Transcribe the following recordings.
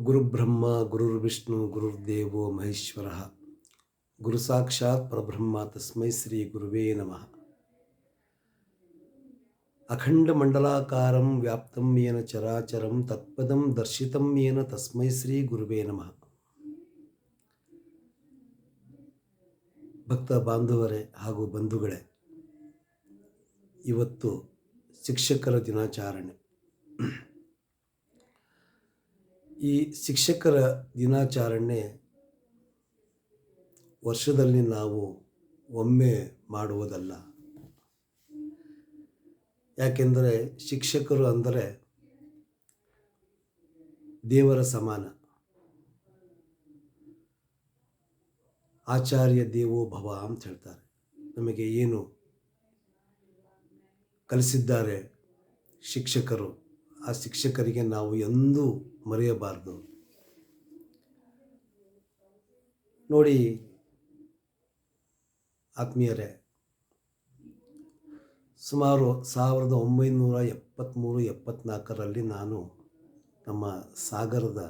ಗುರುಬ್ರಹ್ಮ ಗುರುರ್ವಿಷ್ಣು ಗುರುರ್ದೇವೋ ಮಹೇಶ್ವರ ಗುರು ಸಾಕ್ಷಾತ್ ಪರಬ್ರಹ್ಮ ತಸ್ಮೈ ಶ್ರೀ ಗುರುವೇ ನಮಃ. ಅಖಂಡ ಮಂಡಲಾಕಾರಂ ವ್ಯಾಪ್ತಂ ಯೇನ ಚರಾಚರಂ ತತ್ಪದಂ ದರ್ಶಿತಂ ಯೇನ ತಸ್ಮೈ ಶ್ರೀ ಗುರುವೇ ನಮಃ. ಭಕ್ತ ಬಾಂಧವರೇ ಹಾಗೂ ಬಂಧುಗಳೇ, ಇವತ್ತು ಶಿಕ್ಷಕರ ದಿನಾಚರಣೆ. ಈ ಶಿಕ್ಷಕರ ದಿನಾಚರಣೆ ವರ್ಷದಲ್ಲಿ ನಾವು ಒಮ್ಮೆ ಮಾಡುವುದಲ್ಲ. ಯಾಕೆಂದರೆ ಶಿಕ್ಷಕರು ಅಂದರೆ ದೇವರ ಸಮಾನ. ಆಚಾರ್ಯ ದೇವೋ ಭವ ಅಂತ ಹೇಳ್ತಾರೆ. ನಮಗೆ ಏನು ಕಲಿಸಿದ್ದಾರೆ ಶಿಕ್ಷಕರು, ಆ ಶಿಕ್ಷಕರಿಗೆ ನಾವು ಎಂದೂ ಮರೆಯಬಾರದು. ನೋಡಿ ಆತ್ಮೀಯರೇ, ಸುಮಾರು 1973-74ರಲ್ಲಿ ನಾನು ನಮ್ಮ ಸಾಗರದ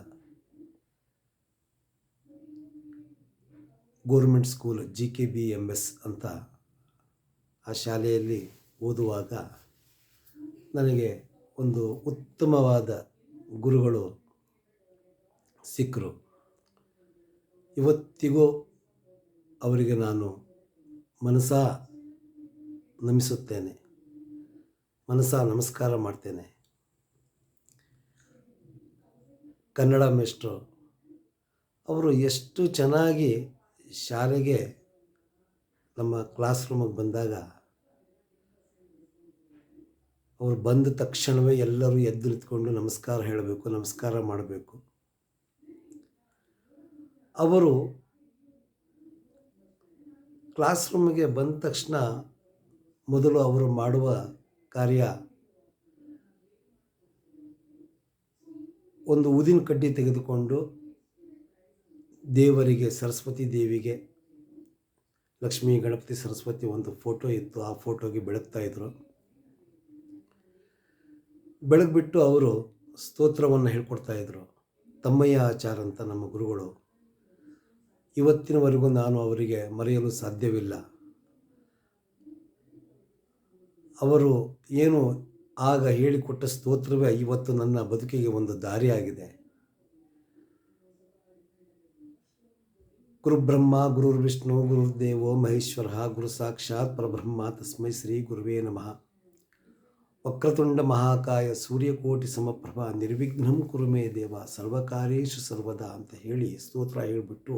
ಗೋರ್ಮೆಂಟ್ ಸ್ಕೂಲ್ GKBMS ಅಂತ ಆ ಶಾಲೆಯಲ್ಲಿ ಓದುವಾಗ ನನಗೆ ಒಂದು ಉತ್ತಮವಾದ ಗುರುಗಳು ಸಿಕ್ಕರು. ಇವತ್ತಿಗೂ ಅವರಿಗೆ ನಾನು ಮನಸಾ ನಮಿಸುತ್ತೇನೆ, ಮನಸಾ ನಮಸ್ಕಾರ ಮಾಡ್ತೇನೆ. ಕನ್ನಡ ಮೇಷ್ಟ್ರು ಅವರು ಎಷ್ಟು ಚೆನ್ನಾಗಿ ಶಾಲೆಗೆ ನಮ್ಮ ಕ್ಲಾಸ್ ರೂಮಿಗೆ ಬಂದಾಗ ಅವರು ಬಂದ ತಕ್ಷಣವೇ ಎಲ್ಲರೂ ಎದ್ದು ನಿಂತ್ಕೊಂಡು ನಮಸ್ಕಾರ ಹೇಳಬೇಕು, ನಮಸ್ಕಾರ ಮಾಡಬೇಕು. ಅವರು ಕ್ಲಾಸ್ ರೂಮಿಗೆ ಬಂದ ತಕ್ಷಣ ಮೊದಲು ಅವರು ಮಾಡುವ ಕಾರ್ಯ ಒಂದು ಊದಿನ ಕಡ್ಡಿ ತೆಗೆದುಕೊಂಡು ದೇವರಿಗೆ, ಸರಸ್ವತಿ ದೇವಿಗೆ, ಲಕ್ಷ್ಮೀ ಗಣಪತಿ ಸರಸ್ವತಿ ಒಂದು ಫೋಟೋ ಇತ್ತು, ಆ ಫೋಟೋಗೆ ಬೆಳಗ್ತಾಯಿದ್ರು. ಬೆಳಗ್ಬಿಟ್ಟು ಅವರು ಸ್ತೋತ್ರವನ್ನು ಹೇಳ್ಕೊಡ್ತಾಯಿದ್ರು. ತಮ್ಮಯ್ಯ ಆಚಾರ ಅಂತ ನಮ್ಮ ಗುರುಗಳು. ಇವತ್ತಿನವರೆಗೂ ನಾನು ಅವರಿಗೆ ಮರೆಯಲು ಸಾಧ್ಯವಿಲ್ಲ. ಅವರು ಏನು ಆಗ ಹೇಳಿಕೊಟ್ಟ ಸ್ತೋತ್ರವೇ ಇವತ್ತು ನನ್ನ ಬದುಕಿಗೆ ಒಂದು ದಾರಿಯಾಗಿದೆ. ಗುರುಬ್ರಹ್ಮ ಗುರುರ್ವಿಷ್ಣು ಗುರುರ್ದೇವೋ ಮಹೇಶ್ವರ ಗುರು ಸಾಕ್ಷಾತ್ ಪರಬ್ರಹ್ಮ ತಸ್ಮೈ ಶ್ರೀ ಗುರುವೇ ನಮಃ. ವಕ್ರತುಂಡ ಮಹಾಕಾಯ ಸೂರ್ಯಕೋಟಿ ಸಮಪ್ರಭ ನಿರ್ವಿಘ್ನಂ ಕುರುಮೇ ದೇವ ಸರ್ವಕಾರ್ಯೇಷು ಸರ್ವದಾ ಅಂತ ಹೇಳಿ ಸ್ತೋತ್ರ ಹೇಳಿಬಿಟ್ಟು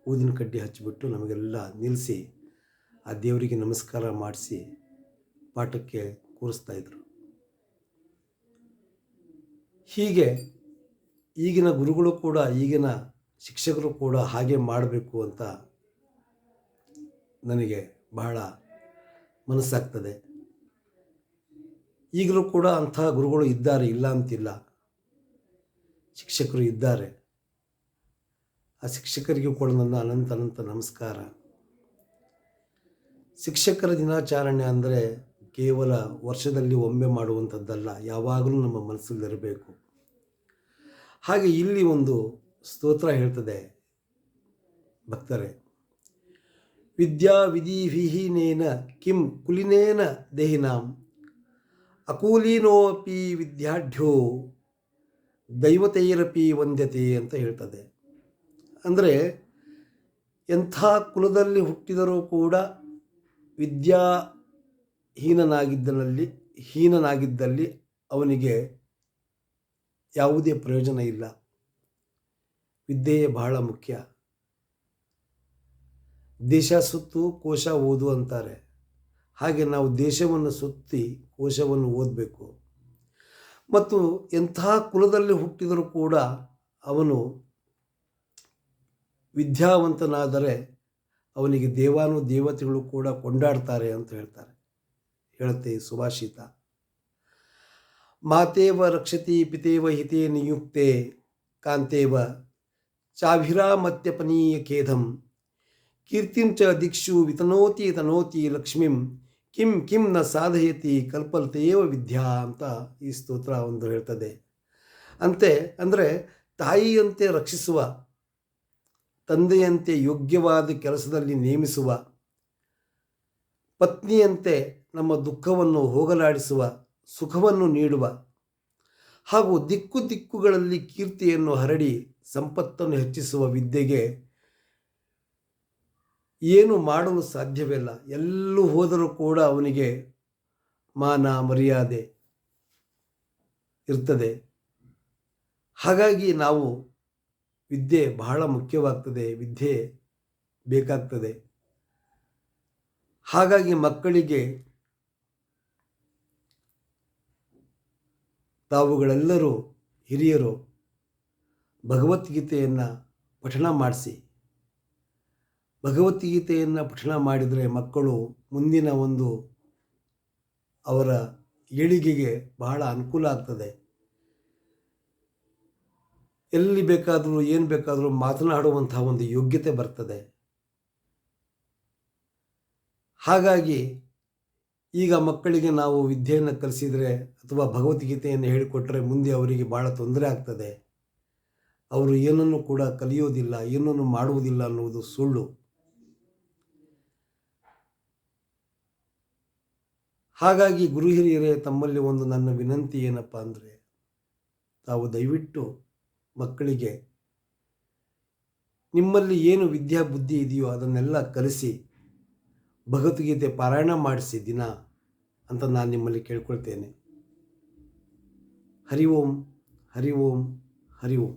ಊದಿನ ಕಡ್ಡಿ ಹಚ್ಚಿಬಿಟ್ಟು ನಮಗೆಲ್ಲ ನಿಲ್ಲಿಸಿ ಆ ದೇವರಿಗೆ ನಮಸ್ಕಾರ ಮಾಡಿಸಿ ಪಾಠಕ್ಕೆ ಕೂರಿಸ್ತಾಯಿದ್ರು. ಹೀಗೆ ಈಗಿನ ಗುರುಗಳು ಕೂಡ, ಈಗಿನ ಶಿಕ್ಷಕರು ಕೂಡ ಹಾಗೆ ಮಾಡಬೇಕು ಅಂತ ನನಗೆ ಬಹಳ ಮನಸ್ಸಾಗ್ತದೆ. ಈಗಲೂ ಕೂಡ ಅಂಥ ಗುರುಗಳು ಇದ್ದಾರೆ, ಇಲ್ಲ ಅಂತಿಲ್ಲ. ಶಿಕ್ಷಕರು ಇದ್ದಾರೆ. ಆ ಶಿಕ್ಷಕರಿಗೂ ಕೂಡ ನನ್ನ ಅನಂತ ನಮಸ್ಕಾರ. ಶಿಕ್ಷಕರ ದಿನಾಚರಣೆ ಅಂದರೆ ಕೇವಲ ವರ್ಷದಲ್ಲಿ ಒಮ್ಮೆ ಮಾಡುವಂಥದ್ದಲ್ಲ, ಯಾವಾಗಲೂ ನಮ್ಮ ಮನಸ್ಸಲ್ಲಿರಬೇಕು. ಹಾಗೆ ಇಲ್ಲಿ ಒಂದು ಸ್ತೋತ್ರ ಹೇಳ್ತದೆ ಭಕ್ತರೇ, ವಿದ್ಯಾ ವಿಧಿವಿಹೀನೇನ ಕಿಂ ಕುಲಿನೇನ ದೇಹಿನಾಂ ಅಕೂಲೀನೋಪಿ ವಿದ್ಯಾಢ್ಯೋ ದೈವತೈರಪಿ ವಂದ್ಯತೆ ಅಂತ ಹೇಳ್ತದೆ. ಅಂದರೆ ಎಂಥ ಕುಲದಲ್ಲಿ ಹುಟ್ಟಿದರೂ ಕೂಡ ಹೀನನಾಗಿದ್ದಲ್ಲಿ ಅವನಿಗೆ ಯಾವುದೇ ಪ್ರಯೋಜನ ಇಲ್ಲ. ವಿದ್ಯೆಯೇ ಬಹಳ ಮುಖ್ಯ. ದೇಶ ಸುತ್ತು ಕೋಶ ಓದು ಅಂತಾರೆ. ಹಾಗೆ ನಾವು ದೇಶವನ್ನು ಸುತ್ತಿ ಕೋಶವನ್ನು ಓದಬೇಕು. ಮತ್ತು ಎಂಥ ಕುಲದಲ್ಲಿ ಹುಟ್ಟಿದರೂ ಕೂಡ ಅವನು ವಿದ್ಯಾವಂತನಾದರೆ ಅವನಿಗೆ ದೇವತೆಗಳು ಕೂಡ ಕೊಂಡಾಡ್ತಾರೆ ಅಂತ ಹೇಳುತ್ತೆ ಈ ಸುಭಾಷಿತ. ಮಾತೇವ ರಕ್ಷತಿ ಪಿತೇವ ಹಿತೇ ನಿಯುಕ್ತೆ ಕಾಂತೇವ ಚಾಭಿರಾಮತ್ಯಪನೀಯ ಖೇದಂ ಕೀರ್ತಿಂ ಚ ದಿಕ್ಷು ವಿತನೋತಿ ಲಕ್ಷ್ಮೀಂ ಕಿಂ ನ ಸಾಧಯತಿ ಕಲ್ಪಲ್ತೇವ ವಿದ್ಯಾ ಅಂತ ಈ ಸ್ತೋತ್ರ ಒಂದು ಹೇಳ್ತದೆ. ಅಂದರೆ ತಾಯಿಯಂತೆ ರಕ್ಷಿಸುವ, ತಂದೆಯಂತೆ ಯೋಗ್ಯವಾದ ಕೆಲಸದಲ್ಲಿ ನೇಮಿಸುವ, ಪತ್ನಿಯಂತೆ ನಮ್ಮ ದುಃಖವನ್ನು ಹೋಗಲಾಡಿಸುವ, ಸುಖವನ್ನು ನೀಡುವ ಹಾಗೂ ದಿಕ್ಕು ದಿಕ್ಕುಗಳಲ್ಲಿ ಕೀರ್ತಿಯನ್ನು ಹರಡಿ ಸಂಪತ್ತನ್ನು ಹೆಚ್ಚಿಸುವ ವಿದ್ಯೆಗೆ ಏನು ಮಾಡಲು ಸಾಧ್ಯವಿಲ್ಲ. ಎಲ್ಲೂ ಹೋದರೂ ಕೂಡ ಅವನಿಗೆ ಮಾನ ಮರ್ಯಾದೆ ಇರ್ತದೆ. ಹಾಗಾಗಿ ನಾವು ವಿದ್ಯೆ ಬಹಳ ಮುಖ್ಯವಾಗ್ತದೆ, ವಿದ್ಯೆ ಬೇಕಾಗ್ತದೆ. ಹಾಗಾಗಿ ಮಕ್ಕಳಿಗೆ ತಾವುಗಳೆಲ್ಲರೂ ಹಿರಿಯರು ಭಗವದ್ಗೀತೆಯನ್ನು ಪಠಣ ಮಾಡಿಸಿ, ಭಗವದ್ಗೀತೆಯನ್ನು ಪಠಣ ಮಾಡಿದರೆ ಮಕ್ಕಳು ಮುಂದಿನ ಒಂದು ಅವರ ಏಳಿಗೆಗೆ ಬಹಳ ಅನುಕೂಲ ಆಗ್ತದೆ. ಎಲ್ಲಿ ಬೇಕಾದರೂ ಏನು ಬೇಕಾದರೂ ಮಾತನಾಡುವಂತಹ ಒಂದು ಯೋಗ್ಯತೆ ಬರ್ತದೆ. ಹಾಗಾಗಿ ಈಗ ಮಕ್ಕಳಿಗೆ ನಾವು ವಿದ್ಯೆಯನ್ನು ಕಲಿಸಿದರೆ ಅಥವಾ ಭಗವದ್ಗೀತೆಯನ್ನು ಹೇಳಿಕೊಟ್ಟರೆ ಮುಂದೆ ಅವರಿಗೆ ಭಾಳ ತೊಂದರೆ ಆಗ್ತದೆ. ಅವರು ಏನನ್ನು ಕೂಡ ಕಲಿಯೋದಿಲ್ಲ, ಏನನ್ನು ಮಾಡುವುದಿಲ್ಲ ಅನ್ನುವುದು ಸುಳ್ಳು. ಹಾಗಾಗಿ ಗುರು ಹಿರಿಯರೇ, ತಮ್ಮಲ್ಲಿ ಒಂದು ನನ್ನ ವಿನಂತಿ ಏನಪ್ಪ ಅಂದರೆ, ತಾವು ದಯವಿಟ್ಟು ಮಕ್ಕಳಿಗೆ ನಿಮ್ಮಲ್ಲಿ ಏನು ವಿದ್ಯಾ ಬುದ್ಧಿ ಇದೆಯೋ ಅದನ್ನೆಲ್ಲ ಕಲಿಸಿ ಭಗವದ್ಗೀತೆ ಪಾರಾಯಣ ಮಾಡಿಸಿ ದಿನ ಅಂತ ನಾನು ನಿಮ್ಮಲ್ಲಿ ಕೇಳ್ಕೊಳ್ತೇನೆ. ಹರಿ ಓಂ, ಹರಿ ಓಂ, ಹರಿ ಓಂ.